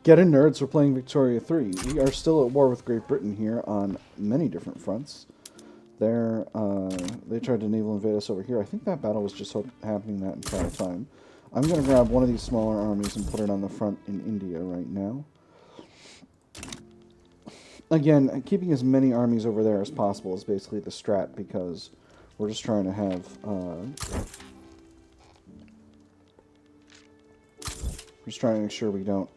Get in, nerds. We're playing Victoria 3. We are still at war with Great Britain here on many different fronts. They tried to naval invade us over here. I think that battle was just happening that entire time. I'm going to grab one of these smaller armies and put it on the front in India right now. Again, keeping as many armies over there as possible is basically the strat, because we're just trying to have... just trying to make sure we don't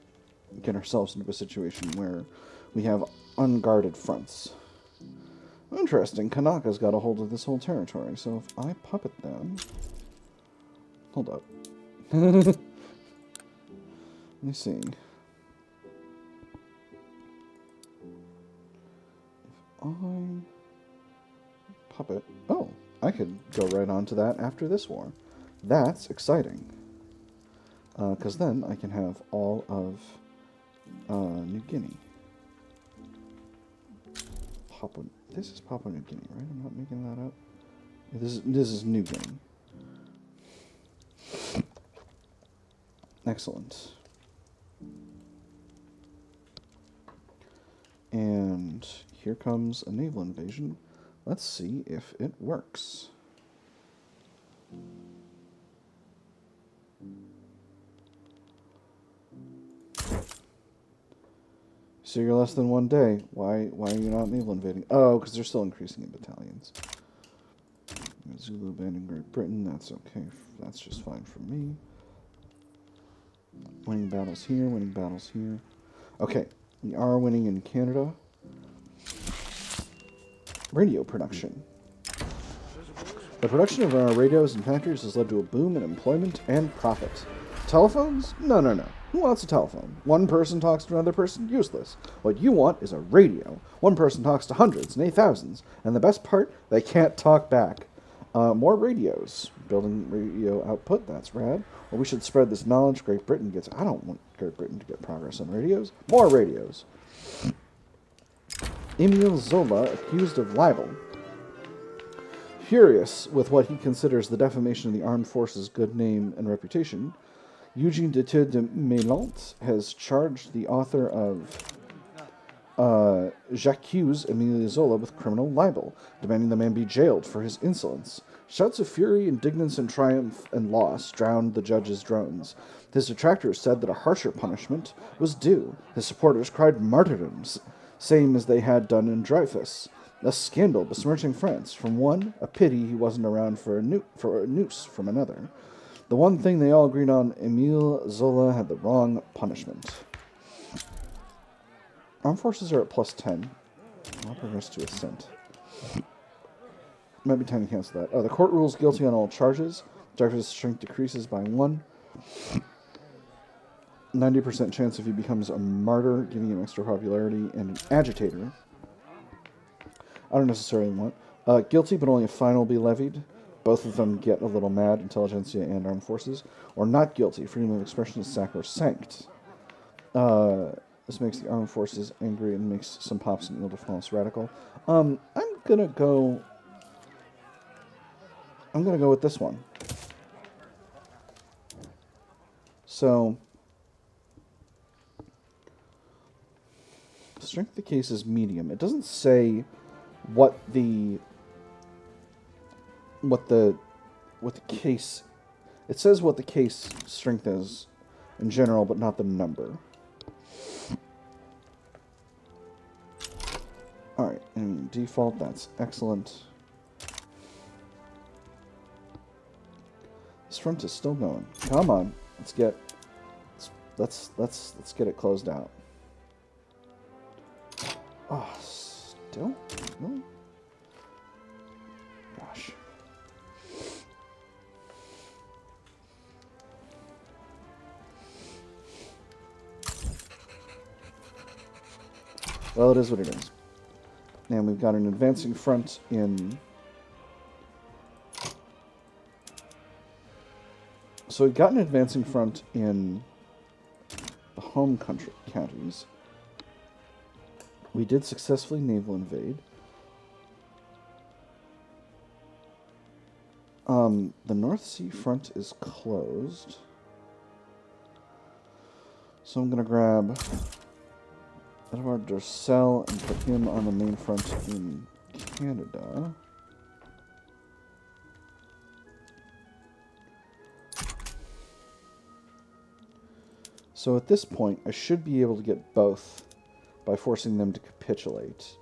get ourselves into a situation where we have unguarded fronts. Interesting, Kanaka's got a hold of this whole territory, so if I puppet them... Hold up. Let me see. If I puppet... Oh, I could go right on to that after this war. That's exciting. Because then I can have all of New Guinea. This is Papua New Guinea, right? I'm not making that up. This is New Guinea. Excellent. And here comes a naval invasion. Let's see if it works. So you're less than 1 day. Why are you not naval invading? Oh, because they're still increasing in battalions. Zulu abandoning Great Britain. That's okay. That's just fine for me. Winning battles here. Winning battles here. Okay. We are winning in Canada. Radio production. The production of our radios and factories has led to a boom in employment and profit. Telephones? No. Who wants a telephone? One person talks to another person? Useless. What you want is a radio. One person talks to hundreds and thousands. And the best part, they can't talk back. More radios. Building radio output, that's rad. Well, we should spread this knowledge. Great Britain gets... I don't want Great Britain to get progress on radios. More radios. Emile Zola accused of libel. Furious with what he considers the defamation of the armed forces' good name and reputation, Eugene de Mélant has charged the author of J'accuse Emile Zola with criminal libel, demanding the man be jailed for his insolence. Shouts of fury, indignance, and triumph and loss drowned the judge's drones. His detractors said that a harsher punishment was due. His supporters cried martyrdoms, same as they had done in Dreyfus. A scandal besmirching France. From one, a pity he wasn't around for a noose from another. The one thing they all agreed on, Emile Zola had the wrong punishment. Armed forces are at +10. I'll progress to ascent. Might be time to cancel that. The court rules guilty on all charges. Judge's strength decreases by 1. 90% chance if he becomes a martyr, giving him extra popularity, and an agitator. I don't necessarily want. Guilty, but only a fine will be levied. Both of them get a little mad, intelligentsia and armed forces. Or not guilty, freedom of expression is sacrosanct. This makes the armed forces angry and makes some pops in Ile-de-France radical. I'm gonna go with this one. So, strength of the case is medium. It doesn't say what the case... It says what the case strength is in general, but not the number. Alright, and default, that's excellent. This front is still going. Come on, let's get it closed out. Oh, still? Really? Gosh. Well, it is what it is. And we've got an advancing front in... So we've got an advancing front in the home country counties. We did successfully naval invade. The North Sea front is closed. So I'm going to grab Edward Durcell and put him on the main front in Canada. So at this point, I should be able to get both by forcing them to capitulate.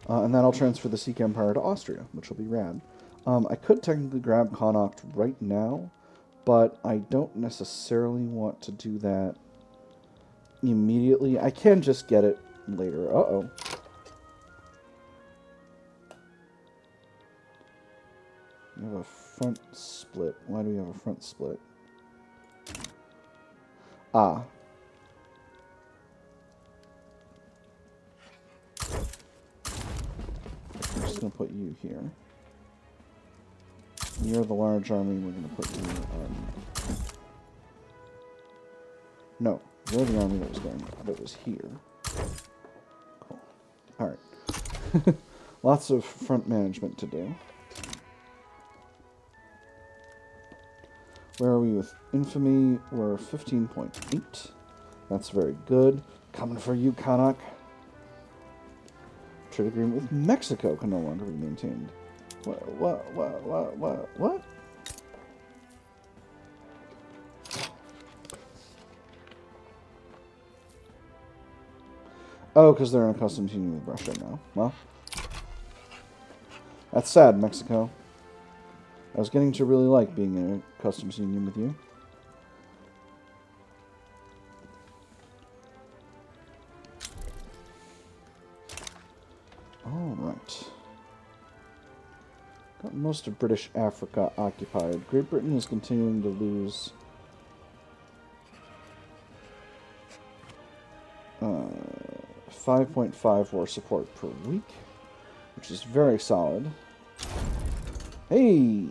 And then I'll transfer the Sikh Empire to Austria, which will be rad. I could technically grab Kanak right now, but I don't necessarily want to do that immediately. I can just get it later. Uh-oh. We have a front split. Why do we have a front split? Ah. I'm just going to put you here. You're the large army. We're going to put you... No, you're the army that was here. Cool. Alright. Lots of front management to do. Where are we with infamy? We're 15.8. That's very good. Coming for you, Kanak. Trade agreement with Mexico can no longer be maintained. What? Oh, because they're in a customs union with Russia now. Well, that's sad, Mexico. I was getting to really like being in a customs union with you. Alright. Got most of British Africa occupied. Great Britain is continuing to lose 5.5 war support per week, which is very solid. Hey!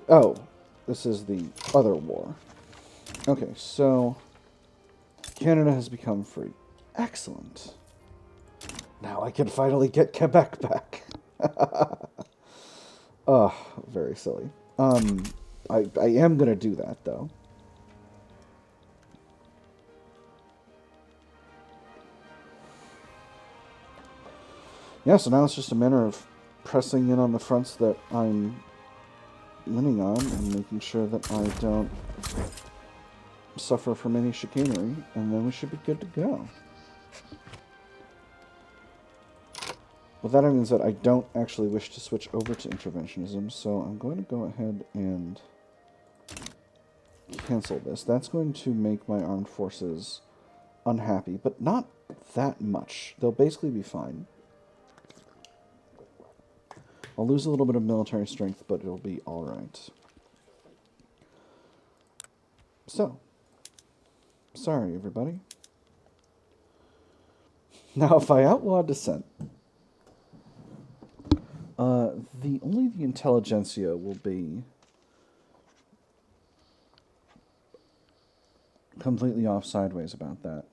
Oh, this is the other war. Okay, so Canada has become free. Excellent. Now I can finally get Quebec back. Oh, very silly. I am going to do that, though. Yeah, so now it's just a matter of pressing in on the fronts that I'm winning on and making sure that I don't suffer from any chicanery, and then we should be good to go. With that, I means that I don't actually wish to switch over to interventionism, so I'm going to go ahead and cancel this. That's going to make my armed forces unhappy, but not that much. They'll basically be fine. I'll lose a little bit of military strength, but it'll be alright. So, sorry everybody. Now if I outlaw Dissent, only the intelligentsia will be completely off sideways about that.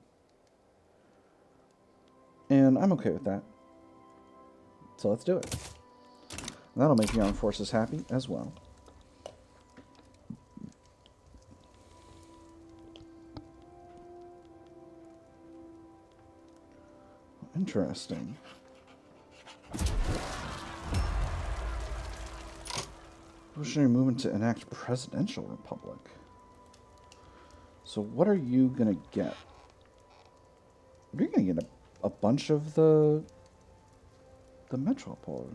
And I'm okay with that. So let's do it. And that'll make the armed forces happy as well. Interesting. Revolutionary movement to enact presidential republic. So what are you going to get? You're going to get a bunch of the metropole.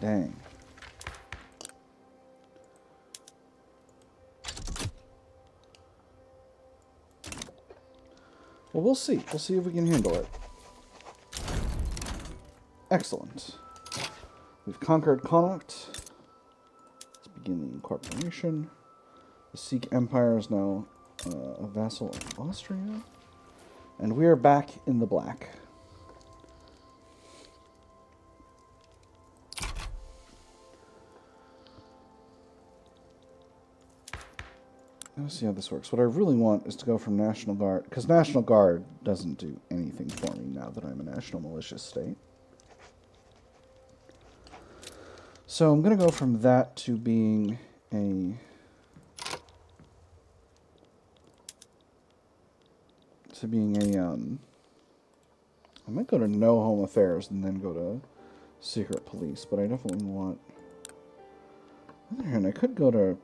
Dang. Well, we'll see. We'll see if we can handle it. Excellent. We've conquered Connacht. Let's begin the incorporation. The Sikh Empire is now a vassal of Austria. And we are back in the black. Let's see how this works. What I really want is to go from National Guard, because National Guard doesn't do anything for me now that I'm a national militia state. So I'm going to go from that to being a to being a, I might go to no home affairs and then go to secret police, but I definitely want... On the other hand, I could go to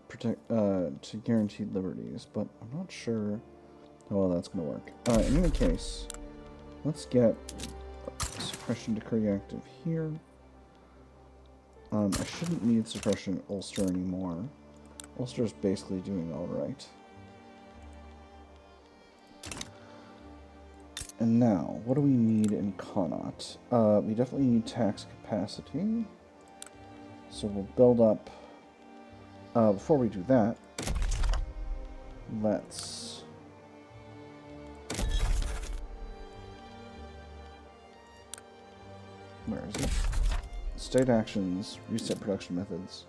to guaranteed liberties, but I'm not sure how well that's going to work. In any case, let's get suppression decree active here. I shouldn't need suppression Ulster anymore. Ulster's basically doing alright. And now, what do we need in Kanak? We definitely need tax capacity. So we'll build up... before we do that, let's... Where is it? State actions, reset production methods.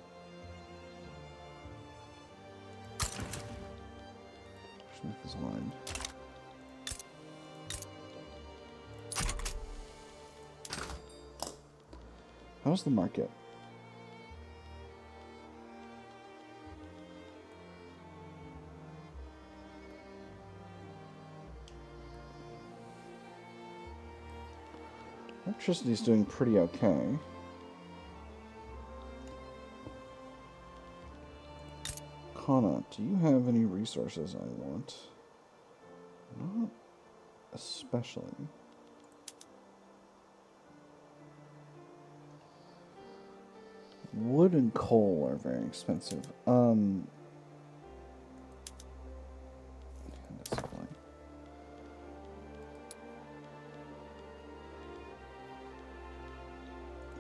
Production methods aligned. How's the market? Electricity's doing pretty okay. Kanak, do you have any resources I want? Not especially. Wood and coal are very expensive. That's fine.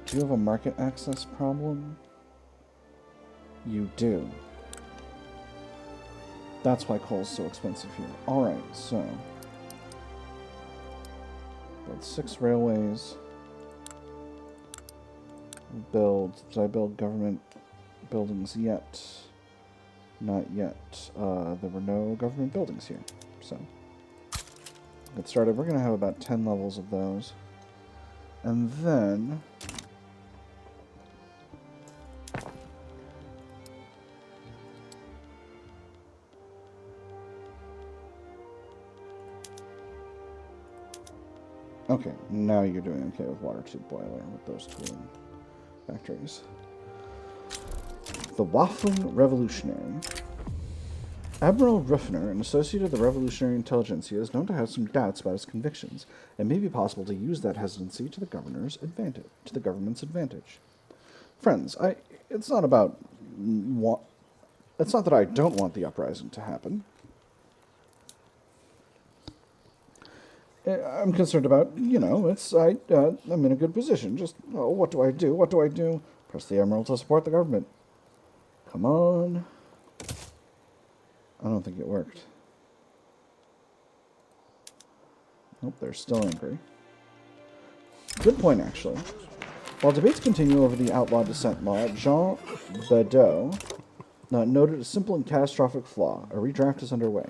Do you have a market access problem? You do. That's why coal is so expensive here. Alright, so... build 6 railways. Did I build government buildings yet? Not yet. There were no government buildings here. So, get started. We're going to have about 10 levels of those. And then... okay, now you're doing okay with water tube boiler with those tooling factories. The Waffling Revolutionary. Admiral Ruffner, an associate of the Revolutionary Intelligentsia, is known to have some doubts about his convictions. It may be possible to use that hesitancy to the government's advantage. Friends, it's not about it's not that I don't want the uprising to happen. I'm concerned about, you know, I'm in a good position. Just, oh, what do I do? What do I do? Press the emerald to support the government. Come on. I don't think it worked. Nope, they're still angry. Good point, actually. While debates continue over the outlawed dissent law, Jean Bedeau noted a simple and catastrophic flaw. A redraft is underway.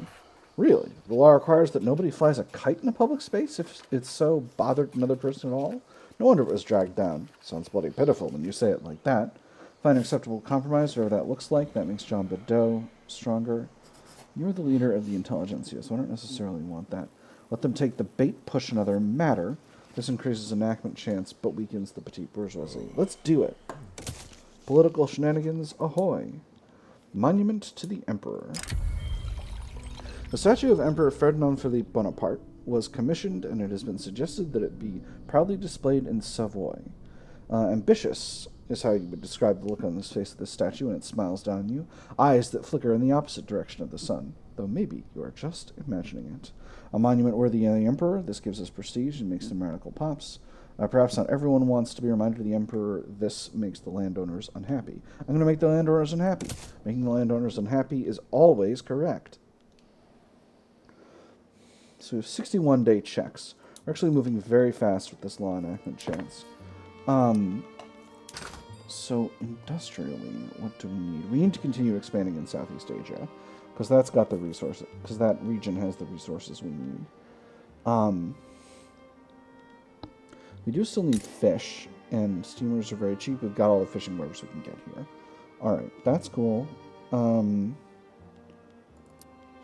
Really? The law requires that nobody flies a kite in a public space if it's so bothered another person at all? No wonder it was dragged down. Sounds bloody pitiful when you say it like that. Find an acceptable compromise, whatever that looks like. That makes John Bedeau stronger. You're the leader of the intelligentsia, so I don't necessarily want that. Let them take the bait, push another matter. This increases enactment chance, but weakens the petite bourgeoisie. Let's do it. Political shenanigans, ahoy. Monument to the Emperor. The statue of Emperor Ferdinand Philippe Bonaparte was commissioned, and it has been suggested that it be proudly displayed in Savoy. Ambitious is how you would describe the look on the face of this statue when it smiles down on you, eyes that flicker in the opposite direction of the sun, though maybe you are just imagining it. A monument worthy of the Emperor, this gives us prestige and makes the miracle pops. Perhaps not everyone wants to be reminded of the Emperor. This makes the landowners unhappy. I'm going to make the landowners unhappy. Making the landowners unhappy is always correct. So we have 61-day checks. We're actually moving very fast with this law enactment chance. So industrially, what do we need? We need to continue expanding in Southeast Asia, because that's got the resources. Because that region has the resources we need. We do still need fish, and steamers are very cheap. We've got all the fishing webs we can get here. All right, that's cool.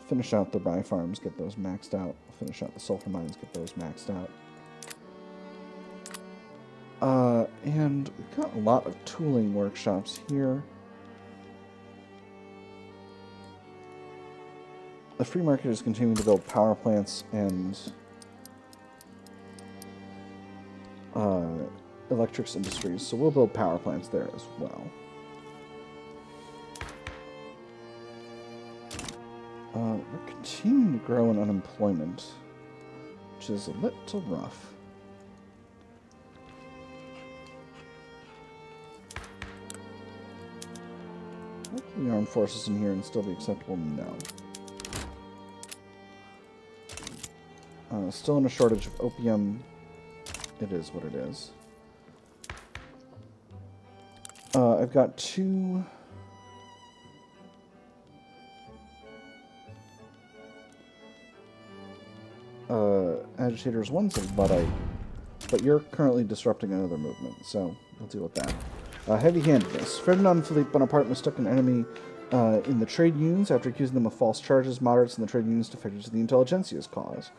Finish out the rye farms, get those maxed out. Finish out the sulfur mines, get those maxed out. And we've got a lot of tooling workshops here. The free market is continuing to build power plants and electrics industries, so we'll build power plants there as well. We're continuing to grow in unemployment, which is a little rough. Hopefully the armed forces in here and still be acceptable? No. Still in a shortage of opium. It is what it is. I've got two... agitators. One's a Luddite, but you're currently disrupting another movement, so we'll deal with that. Heavy-handedness. Ferdinand Philippe Bonaparte mistook an enemy in the trade unions after accusing them of false charges. Moderates in the trade unions defected to the intelligentsia's cause.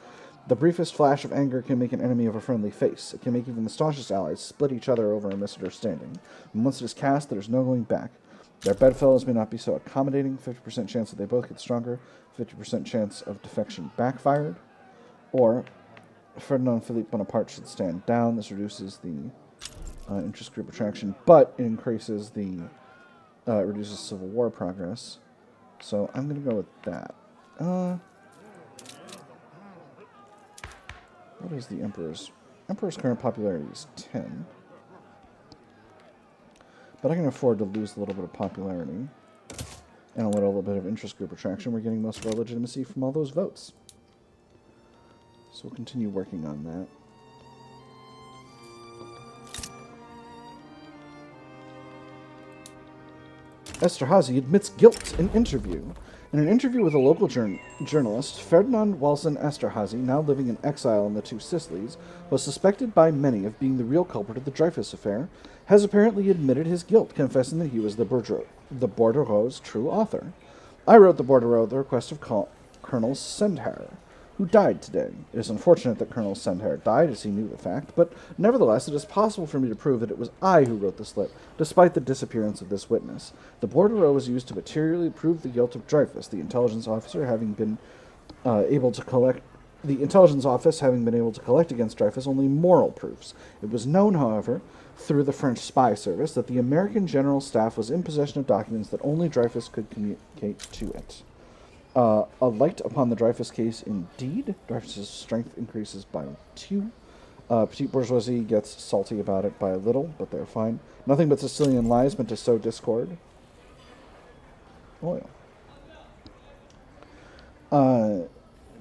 The briefest flash of anger can make an enemy of a friendly face. It can make even the staunchest allies split each other over a misunderstanding. And once it is cast, there is no going back. Their bedfellows may not be so accommodating. 50% chance that they both get stronger. 50% chance of defection backfired. Or Ferdinand Philippe Bonaparte should stand down. This reduces the interest group attraction, but it increases the reduces civil war progress. So I'm going to go with that. What is the Emperor's? Emperor's current popularity is 10. But I can afford to lose a little bit of popularity and a little bit of interest group attraction. We're getting most of our legitimacy from all those votes. So we'll continue working on that. Esterhazy admits guilt in interview. In an interview with a local journalist, Ferdinand Walsen Esterhazy, now living in exile in the Two Sicilies, was suspected by many of being the real culprit of the Dreyfus affair, has apparently admitted his guilt, confessing that he was the bordereau's true author. I wrote the bordereau at the request of Colonel Sendher, who died today. It is unfortunate that Colonel Sendher died, as he knew the fact, but nevertheless it is possible for me to prove that it was I who wrote the slip, despite the disappearance of this witness. The bordereau was used to materially prove the guilt of Dreyfus, the intelligence officer having been able to collect against Dreyfus only moral proofs. It was known, however, through the French spy service, that the American General Staff was in possession of documents that only Dreyfus could communicate to it. A light upon the Dreyfus case, indeed. Dreyfus's strength increases by 2. Petite bourgeoisie gets salty about it by a little, but they're fine. Nothing but Sicilian lies meant to sow discord. Oil.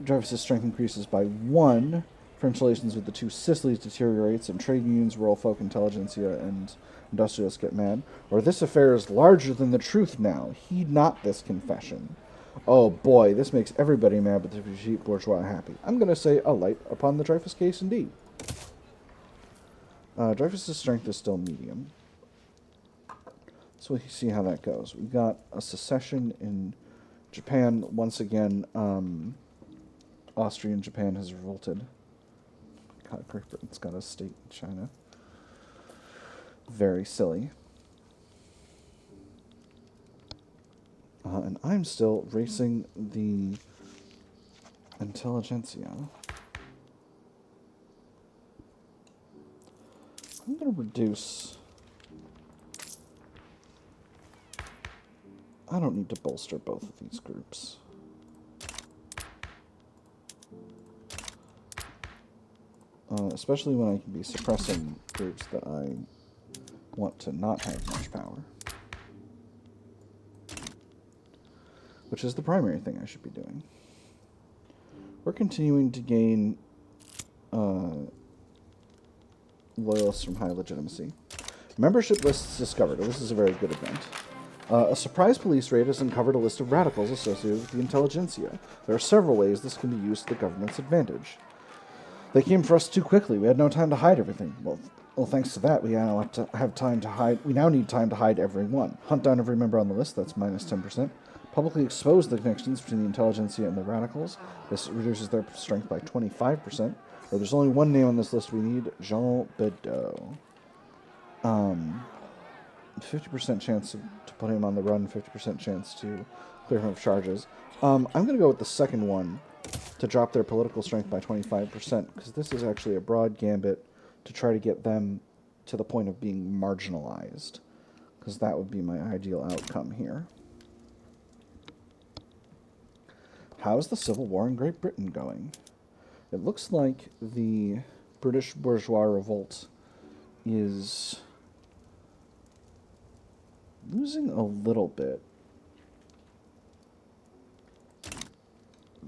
Dreyfus's strength increases by 1. French relations with the Two Sicilies deteriorates, and trade unions, rural folk, intelligentsia, and industrialists get mad. Or this affair is larger than the truth now. Heed not this confession. Oh boy, this makes everybody mad, but the petite bourgeois happy. I'm going to say a light upon the Dreyfus case, indeed. Dreyfus's strength is still medium. So we'll see how that goes. We've got a secession in Japan. Once again, Austrian Japan has revolted. God, Great Britain's got a state in China. Very silly. And I'm still racing the intelligentsia. I'm going to reduce... I don't need to bolster both of these groups. Especially when I can be suppressing groups that I want to not have much power. Which is the primary thing I should be doing. We're continuing to gain loyalists from high legitimacy. Membership lists discovered. Oh, this is a very good event. A surprise police raid has uncovered a list of radicals associated with the intelligentsia. There are several ways this can be used to the government's advantage. They came for us too quickly. We had no time to hide everything. Well, thanks to that, we now have time to hide. We now need time to hide everyone. Hunt down every member on the list. That's minus 10%. Publicly expose the connections between the intelligentsia and the radicals. This reduces their strength by 25%. Or there's only one name on this list we need, Jean Bedeau. 50% chance to put him on the run, 50% chance to clear him of charges. I'm going to go with the second one to drop their political strength by 25%, because this is actually a broad gambit to try to get them to the point of being marginalized, because that would be my ideal outcome here. How's the Civil War in Great Britain going? It looks like the British bourgeois revolt is losing a little bit.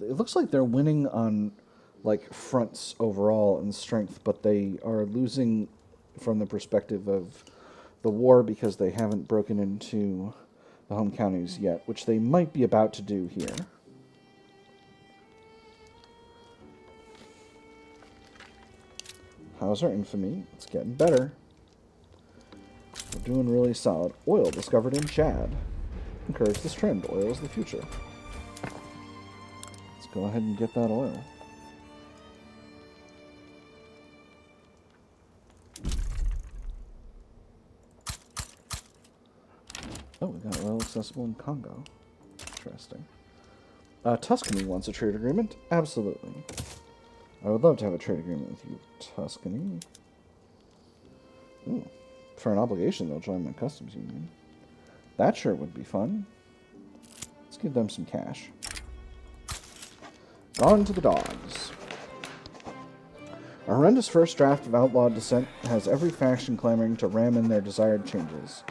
It looks like they're winning on like fronts overall in strength, but they are losing from the perspective of the war because they haven't broken into the home counties yet, which they might be about to do here. How's our infamy? It's getting better. We're doing really solid. Oil discovered in Chad. Encourage this trend. Oil is the future. Let's go ahead and get that oil. Oh, we got oil accessible in Congo. Interesting. Tuscany wants a trade agreement? Absolutely. I would love to have a trade agreement with you, Tuscany. Ooh. For an obligation, they'll join my customs union. That sure would be fun. Let's give them some cash. On to the dogs. A horrendous first draft of Outlawed Dissent has every faction clamoring to ram in their desired changes.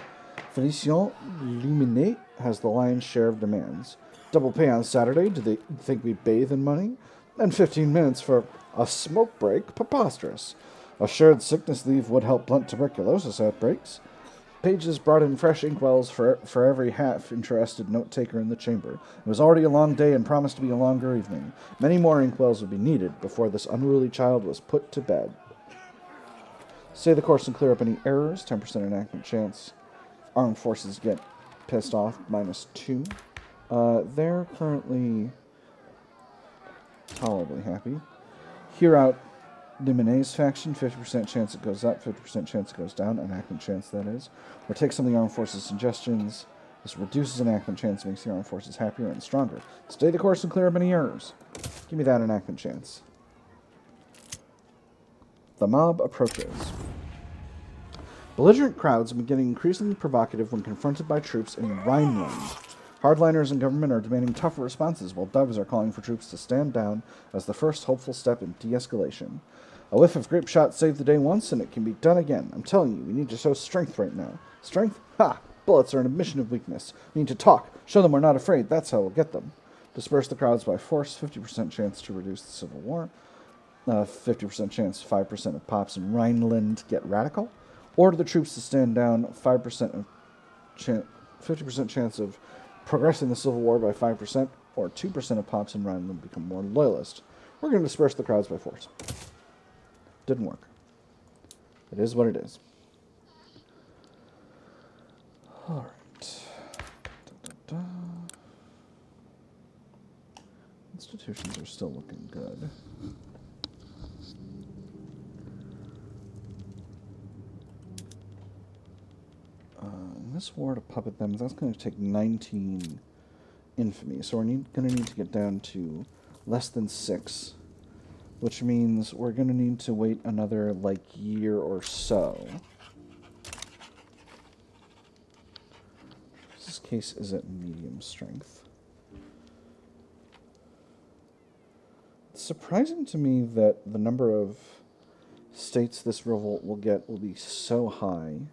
Félicien Luminet has the lion's share of demands. Double pay on Saturday? Do they think we bathe in money? And 15 minutes for a smoke break? Preposterous. Assured sickness leave would help blunt tuberculosis outbreaks. Pages brought in fresh inkwells for every half-interested note-taker in the chamber. It was already a long day and promised to be a longer evening. Many more inkwells would be needed before this unruly child was put to bed. Stay the course and clear up any errors. 10% enactment chance. Armed forces get pissed off. -2. They're currently tolerably happy. Hear out Luminet's faction. 50% chance it goes up, 50% chance it goes down. Enactment chance, that is. Or take some of the armed forces' suggestions. This reduces enactment chance, makes the armed forces happier and stronger. Stay the course and clear up any errors. Give me that enactment chance. The mob approaches. Belligerent crowds have been getting increasingly provocative when confronted by troops in Rhineland. Hardliners in government are demanding tougher responses, while doves are calling for troops to stand down as the first hopeful step in de-escalation. A whiff of grape shot saved the day once, and it can be done again. I'm telling you, we need to show strength right now. Strength? Ha! Bullets are an admission of weakness. We need to talk. Show them we're not afraid. That's how we'll get them. Disperse the crowds by force. 50% chance to reduce the civil war. 50% chance, 5% of pops in Rhineland get radical. Order the troops to stand down. 50% chance of progressing the civil war by 5%, or 2% of pops in Rhineland become more loyalist. We're going to disperse the crowds by force. Didn't work. It is what it is. All right. Institutions are still looking good. This war to puppet them, that's going to take 19 infamy. So we're going to need to get down to less than 6, which means we're going to need to wait another, like, year or so. This case is at medium strength. It's surprising to me that the number of states this revolt will get will be so high,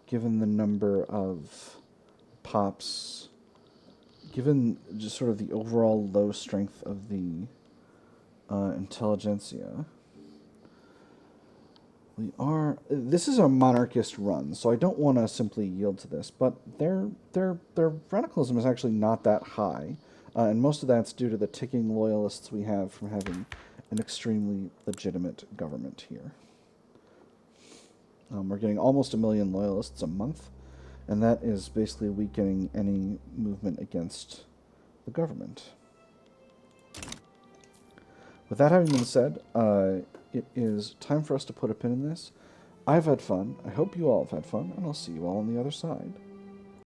given the number of pops, given just sort of the overall low strength of the intelligentsia. This is a monarchist run, so I don't want to simply yield to this, but their radicalism is actually not that high, and most of that's due to the ticking loyalists we have from having an extremely legitimate government here. We're getting almost 1 million loyalists a month, And that is basically weakening any movement against the government. With that having been said, it is time for us to put a pin in this. I've had fun. I hope you all have had fun, and I'll see you all on the other side.